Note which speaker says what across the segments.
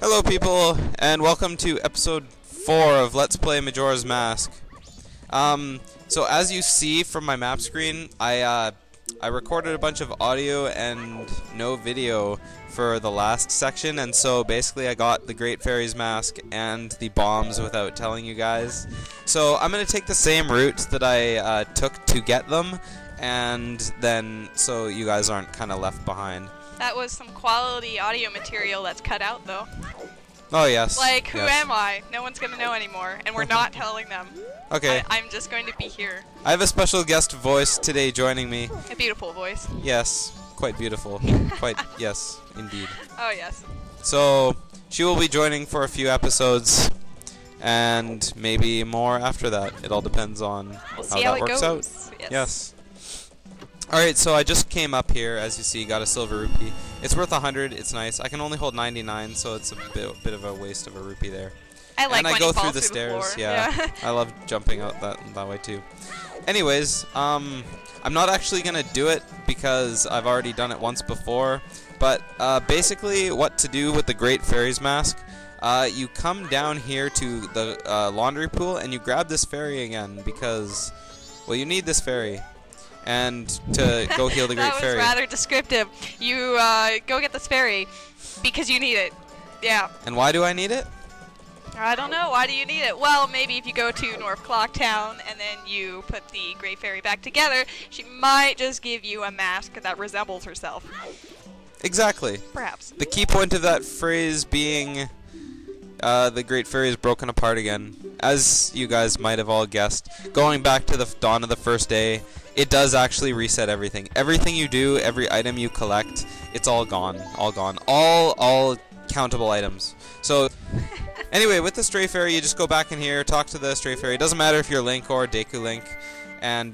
Speaker 1: Hello people, and welcome to episode 4 of Let's Play Majora's Mask. So as you see from my map screen, I recorded a bunch of audio and no video for the last section, and so basically I got the Great Fairy's Mask and the bombs without telling you guys. So I'm going to take the same route that I took to get them, and then so you guys aren't kind of left behind.
Speaker 2: That was some quality audio material that's cut out, though.
Speaker 1: Oh, yes.
Speaker 2: Like, who
Speaker 1: yes.
Speaker 2: am I? No one's gonna know anymore, and we're not telling them.
Speaker 1: Okay.
Speaker 2: I'm just going to be here.
Speaker 1: I have a special guest voice today joining me.
Speaker 2: A beautiful voice.
Speaker 1: Yes, quite beautiful. Quite, yes, indeed.
Speaker 2: Oh, yes.
Speaker 1: So, she will be joining for a few episodes, and maybe more after that. It all depends on how that works out. Yes. Alright, so I just came up here, as you see, got a silver rupee. It's worth 100, it's nice. I can only hold 99, so it's a bit of a waste of a rupee there.
Speaker 2: I like
Speaker 1: and I
Speaker 2: when
Speaker 1: go
Speaker 2: you fall
Speaker 1: through the stairs,
Speaker 2: floor.
Speaker 1: yeah. I love jumping out that way too. Anyways, I'm not actually gonna do it because I've already done it once before, but basically what to do with the Great Fairy's Mask, you come down here to the laundry pool and you grab this fairy again because, well, you need this fairy. And to go heal the Great Fairy.
Speaker 2: That was rather descriptive. You go get this fairy because you need it. Yeah.
Speaker 1: And why do I need it?
Speaker 2: I don't know. Why do you need it? Well, maybe if you go to North Clocktown and then you put the Great Fairy back together, she might just give you a mask that resembles herself.
Speaker 1: Exactly.
Speaker 2: Perhaps.
Speaker 1: The key point of that phrase being the Great Fairy is broken apart again. As you guys might have all guessed, going back to the dawn of the first day, it does actually reset everything. Everything you do, every item you collect, it's all gone. All gone. All countable items. So, anyway, with the Stray Fairy, you just go back in here, talk to the Stray Fairy. It doesn't matter if you're Link or Deku Link. And,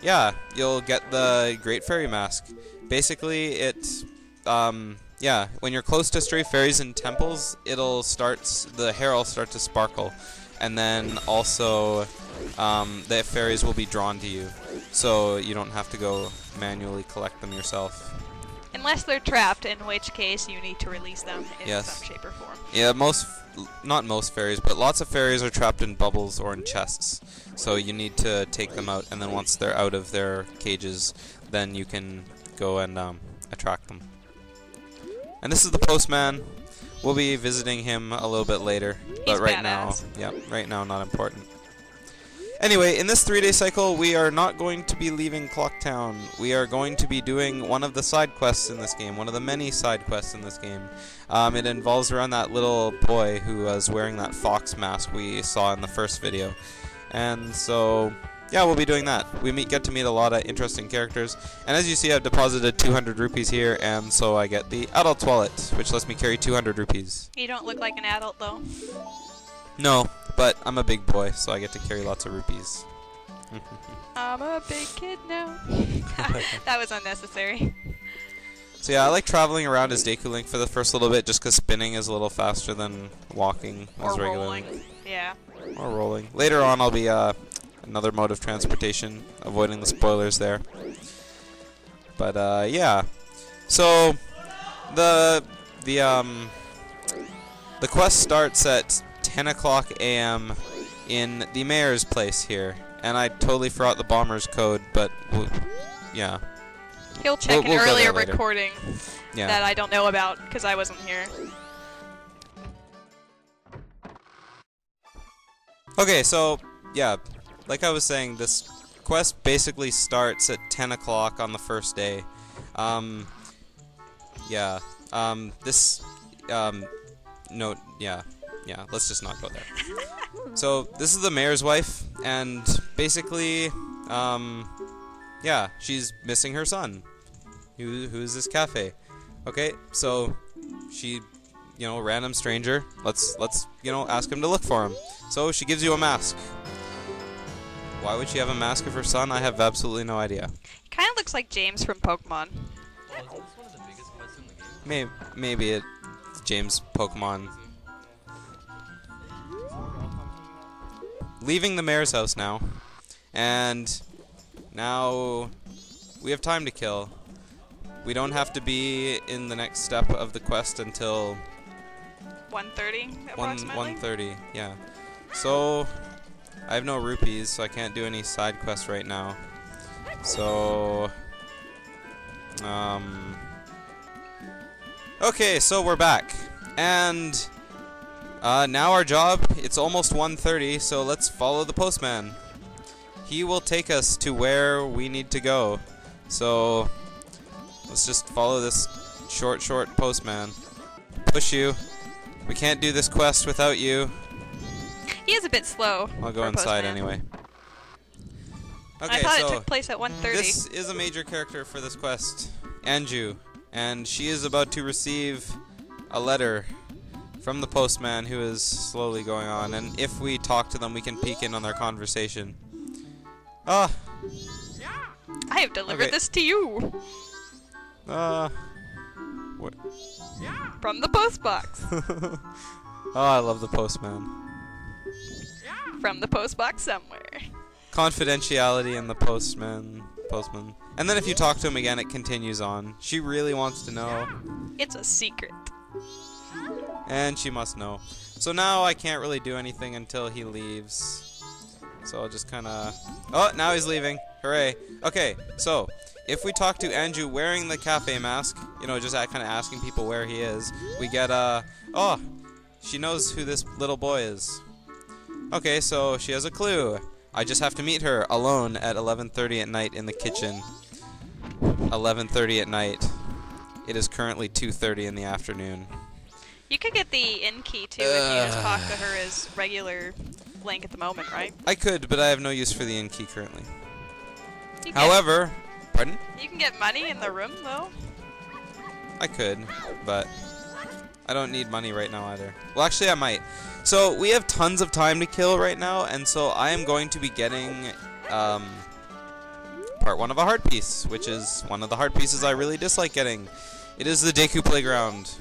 Speaker 1: yeah, you'll get the Great Fairy Mask. Basically, it's, yeah, when you're close to Stray Fairies in temples, the hair will start to sparkle. And then also, the fairies will be drawn to you. So you don't have to go manually collect them yourself.
Speaker 2: Unless they're trapped, in which case you need to release them in some shape or form.
Speaker 1: Yeah, not most fairies, but lots of fairies are trapped in bubbles or in chests. So you need to take them out, and then once they're out of their cages, then you can go and attract them. And this is the postman. We'll be visiting him a little bit later, but right now, not important. Anyway, in this 3-day cycle, we are not going to be leaving Clocktown. We are going to be doing one of the side quests in this game, one of the many side quests in this game. It involves around that little boy who was wearing that fox mask we saw in the first video. And so, yeah, we'll be doing that. We get to meet a lot of interesting characters. And as you see, I've deposited 200 rupees here, and so I get the adult wallet, which lets me carry 200 rupees.
Speaker 2: You don't look like an adult, though.
Speaker 1: No, but I'm a big boy, so I get to carry lots of rupees.
Speaker 2: I'm a big kid now. That was unnecessary.
Speaker 1: So yeah, I like traveling around as Deku Link for the first little bit, just because spinning is a little faster than walking as regularly.
Speaker 2: Or rolling, yeah.
Speaker 1: Or rolling. Later on, I'll be another mode of transportation, avoiding the spoilers there. But yeah. So the quest starts at 10 o'clock a.m. in the mayor's place here. And I totally forgot the bomber's code, but yeah.
Speaker 2: He'll check an earlier recording
Speaker 1: yeah.
Speaker 2: that I don't know about because I wasn't here.
Speaker 1: Okay, so yeah, like I was saying, this quest basically starts at 10 o'clock on the first day. Yeah. Yeah, let's just not go there. So, this is the mayor's wife, and basically, yeah, she's missing her son. Who's this cafe? Okay, so, she, random stranger, let's, ask him to look for him. So, she gives you a mask. Why would she have a mask of her son? I have absolutely no idea.
Speaker 2: He kind of looks like James from Pokemon.
Speaker 3: Oh, isn't this one of the biggest quests in the game?
Speaker 1: Maybe it's James Pokemon. Leaving the mayor's house now, and now we have time to kill. We don't have to be in the next step of the quest until
Speaker 2: 130 approximately.
Speaker 1: 130, yeah. So I have no rupees, so I can't do any side quests right now. So okay, so we're back. And now our job, it's almost 1:30, so let's follow the postman. He will take us to where we need to go. So let's just follow this short postman. Push you. We can't do this quest without you.
Speaker 2: He is a bit slow.
Speaker 1: I'll go inside anyway. Okay,
Speaker 2: I thought
Speaker 1: so
Speaker 2: it took place at 1:30.
Speaker 1: this is a major character for this quest, Anju, and she is about to receive a letter from the postman who is slowly going on, and if we talk to them, we can peek in on their conversation. Ah!
Speaker 2: I have delivered this to you.
Speaker 1: What?
Speaker 2: From the post box.
Speaker 1: Oh, I love the postman.
Speaker 2: From the post box somewhere.
Speaker 1: Confidentiality in the postman. And then if you talk to him again, it continues on. She really wants to know.
Speaker 2: It's a secret.
Speaker 1: And she must know. So now I can't really do anything until he leaves. So I'll just kind of... Oh, now he's leaving. Hooray. Okay, so if we talk to Anju wearing the cafe mask, you know, just kind of asking people where he is, we get oh, she knows who this little boy is. Okay, so she has a clue. I just have to meet her alone at 11:30 at night in the kitchen. 11:30 at night. It is currently 2:30 in the afternoon.
Speaker 2: You could get the inn key too if you just talk to her as regular Link at the moment, right?
Speaker 1: I could, but I have no use for the inn key currently.
Speaker 2: You
Speaker 1: However, pardon?
Speaker 2: You can get money in the room though.
Speaker 1: I could, but I don't need money right now either. Well, actually, I might. So we have tons of time to kill right now, and so I am going to be getting part 1 of a heart piece, which is one of the heart pieces I really dislike getting. It is the Deku Playground,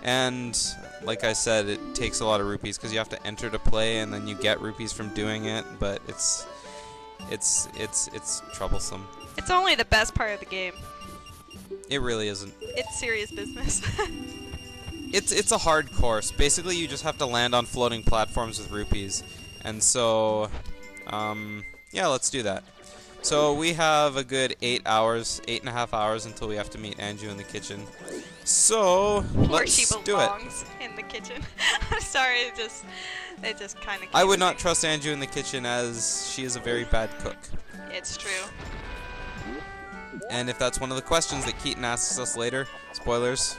Speaker 1: and like I said, it takes a lot of rupees because you have to enter to play, and then you get rupees from doing it. But it's troublesome.
Speaker 2: It's only the best part of the game.
Speaker 1: It really isn't.
Speaker 2: It's serious business.
Speaker 1: It's a hard course. Basically, you just have to land on floating platforms with rupees. And so, yeah, let's do that. So we have a good 8.5 hours until we have to meet Anju in the kitchen. So, let's do it.
Speaker 2: In the kitchen. I'm sorry, it just kind of...
Speaker 1: I would not trust Anju in the kitchen as she is a very bad cook.
Speaker 2: It's true.
Speaker 1: And if that's one of the questions that Keaton asks us later, spoilers,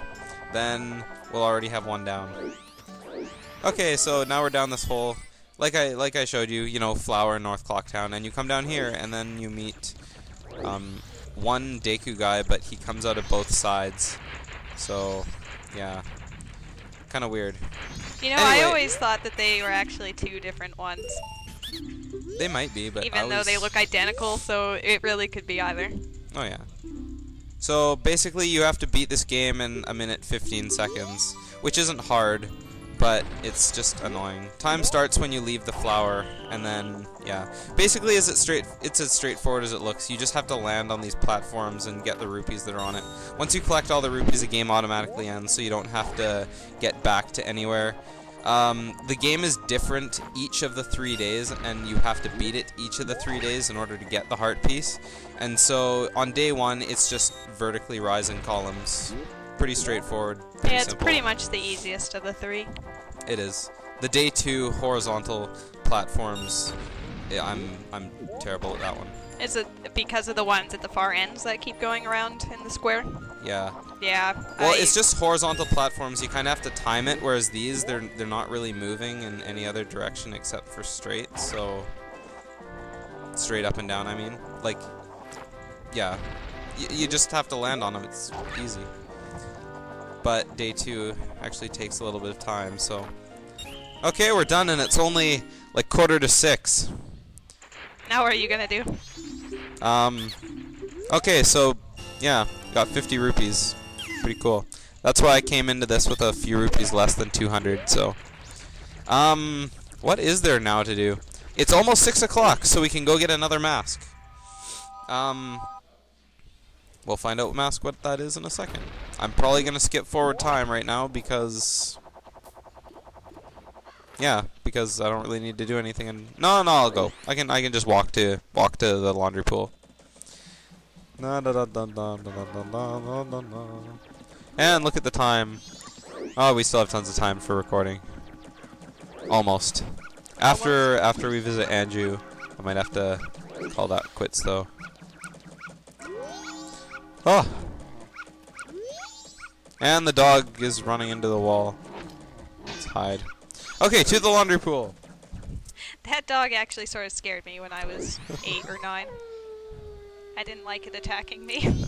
Speaker 1: then we'll already have one down. Okay, so now we're down this hole. Like I showed you, you know, Flower in North Clocktown, and you come down here, and then you meet one Deku guy, but he comes out of both sides. So, yeah, kind of weird.
Speaker 2: You know,
Speaker 1: anyway,
Speaker 2: I always thought that they were actually two different ones.
Speaker 1: They might be, but
Speaker 2: even though they look identical, so it really could be either.
Speaker 1: Oh yeah. So basically, you have to beat this game in 1 minute 15 seconds, which isn't hard, but it's just annoying. Time starts when you leave the flower, and then yeah. Basically, it's as straightforward as it looks. You just have to land on these platforms and get the rupees that are on it. Once you collect all the rupees, the game automatically ends, so you don't have to get back to anywhere. The game is different each of the 3 days, and you have to beat it each of the 3 days in order to get the heart piece. And so on day 1, it's just vertically rising columns. Pretty straightforward.
Speaker 2: Yeah, it's pretty much the easiest of the 3.
Speaker 1: It is. The day 2 horizontal platforms, I'm terrible at that one.
Speaker 2: Is it because of the ones at the far ends that keep going around in the square?
Speaker 1: Yeah.
Speaker 2: Yeah.
Speaker 1: Well, it's just horizontal platforms. You kind of have to time it, whereas these, they're not really moving in any other direction except for straight. So straight up and down, I mean. Like, yeah. You just have to land on them. It's easy. But day 2 actually takes a little bit of time, so. Okay, we're done, and it's only like 5:45.
Speaker 2: Now what are you gonna do?
Speaker 1: Okay, so yeah, got 50 rupees. Pretty cool. That's why I came into this with a few rupees less than 200, so. What is there now to do? It's almost 6 o'clock, so we can go get another mask. We'll find out what that is in a second. I'm probably gonna skip forward time right now because yeah, because I don't really need to do anything. And no, I'll go. I can just walk to the laundry pool. And look at the time. Oh, we still have tons of time for recording. Almost. After we visit Anju, I might have to call that quits though. Oh. And the dog is running into the wall. Let's hide. Okay, to the laundry pool.
Speaker 2: That dog actually sort of scared me when I was 8 or 9. I didn't like it attacking me.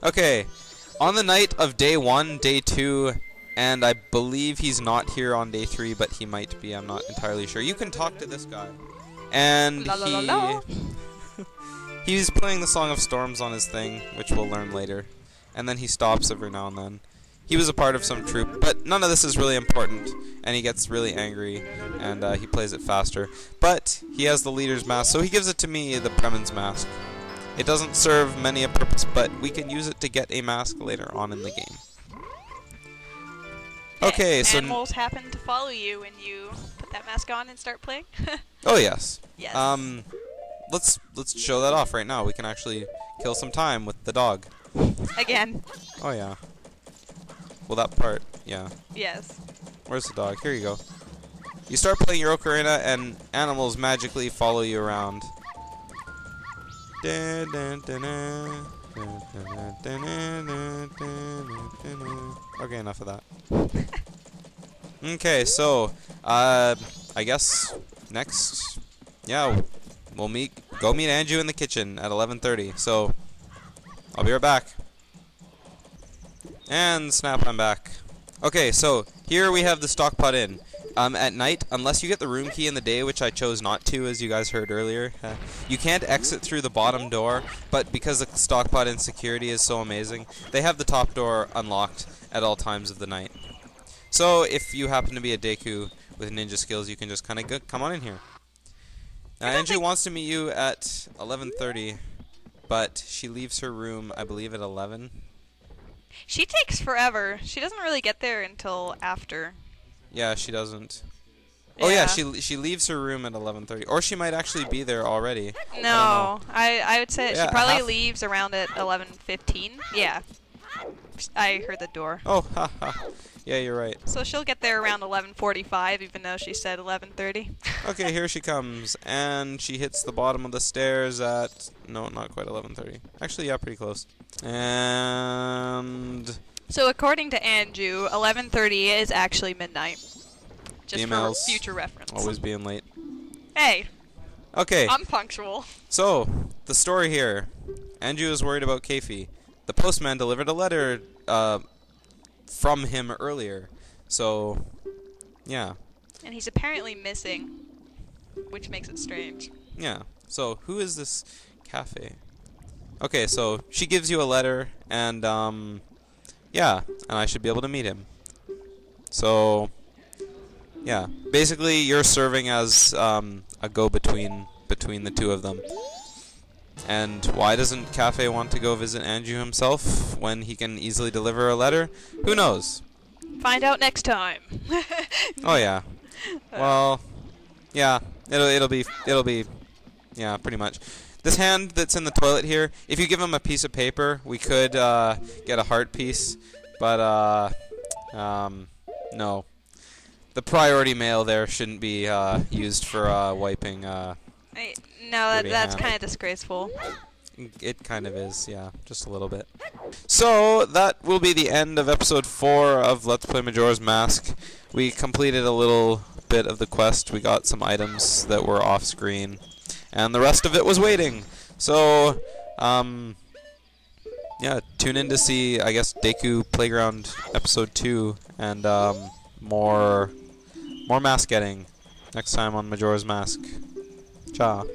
Speaker 1: Okay, on the night of day 1, day 2, and I believe he's not here on day 3, but he might be. I'm not entirely sure. You can talk to this guy. And
Speaker 2: La, la, la, la.
Speaker 1: he's playing the Song of Storms on his thing, which we'll learn later. And then he stops every now and then. He was a part of some troop, but none of this is really important. And he gets really angry, and he plays it faster. But he has the leader's mask, so he gives it to me, the Bremen's mask. It doesn't serve many a purpose, but we can use it to get a mask later on in the game. Okay, so
Speaker 2: animals happen to follow you when you put that mask on and start playing.
Speaker 1: oh yes.
Speaker 2: Yes.
Speaker 1: Let's show that off right now. We can actually kill some time with the dog.
Speaker 2: Again.
Speaker 1: Oh yeah. Well, that part, yeah.
Speaker 2: Yes.
Speaker 1: Where's the dog? Here you go. You start playing your ocarina, and animals magically follow you around. Okay, enough of that. Okay, so I guess next, yeah, we'll go meet Anju in the kitchen at 11:30. So I'll be right back. And snap, I'm back. Okay, so here we have the Stockpot Inn. At night, unless you get the room key in the day, which I chose not to, as you guys heard earlier, you can't exit through the bottom door, but because the Stockpot Inn security is so amazing, they have the top door unlocked at all times of the night. So if you happen to be a Deku with ninja skills, you can just kind of come on in here. Now, Anju wants to meet you at 11:30, but she leaves her room, I believe, at 11.
Speaker 2: She takes forever. She doesn't really get there until after.
Speaker 1: Yeah, she doesn't.
Speaker 2: Yeah.
Speaker 1: Oh yeah, she leaves her room at 11:30, or she might actually be there already.
Speaker 2: No, I would say
Speaker 1: Yeah,
Speaker 2: she probably leaves around at 11:15. Yeah, I heard the door.
Speaker 1: Oh, haha. Yeah, you're right.
Speaker 2: So she'll get there around 11:45, even though she said 11:30.
Speaker 1: Okay, here she comes, and she hits the bottom of the stairs at not quite 11:30. Actually, yeah, pretty close. And
Speaker 2: So according to Anju, 11:30 is actually midnight. Just
Speaker 1: Emails,
Speaker 2: for future reference.
Speaker 1: always being late.
Speaker 2: Hey,
Speaker 1: Okay,
Speaker 2: I'm punctual.
Speaker 1: so the story here. Anju is worried about Kafei. The postman delivered a letter from him earlier. So, yeah.
Speaker 2: And he's apparently missing, which makes it strange.
Speaker 1: Yeah. So, who is this cafe? Okay, so she gives you a letter, and yeah, and I should be able to meet him. So, yeah, basically you're serving as a go-between between the two of them. And why doesn't Kafei want to go visit Anju himself when he can easily deliver a letter? Who knows?
Speaker 2: Find out next time.
Speaker 1: Oh yeah. Well, yeah, it'll be yeah, pretty much. This hand that's in the toilet here, if you give him a piece of paper, we could get a heart piece, but no. The priority mail there shouldn't be used for wiping.
Speaker 2: No, that's kind of disgraceful.
Speaker 1: It kind of is, yeah, just a little bit. So that will be the end of episode 4 of Let's Play Majora's Mask. We completed a little bit of the quest. We got some items that were off screen, and the rest of it was waiting. So, yeah, tune in to see, I guess, Deku Playground episode 2 and more mask getting next time on Majora's Mask. Ciao.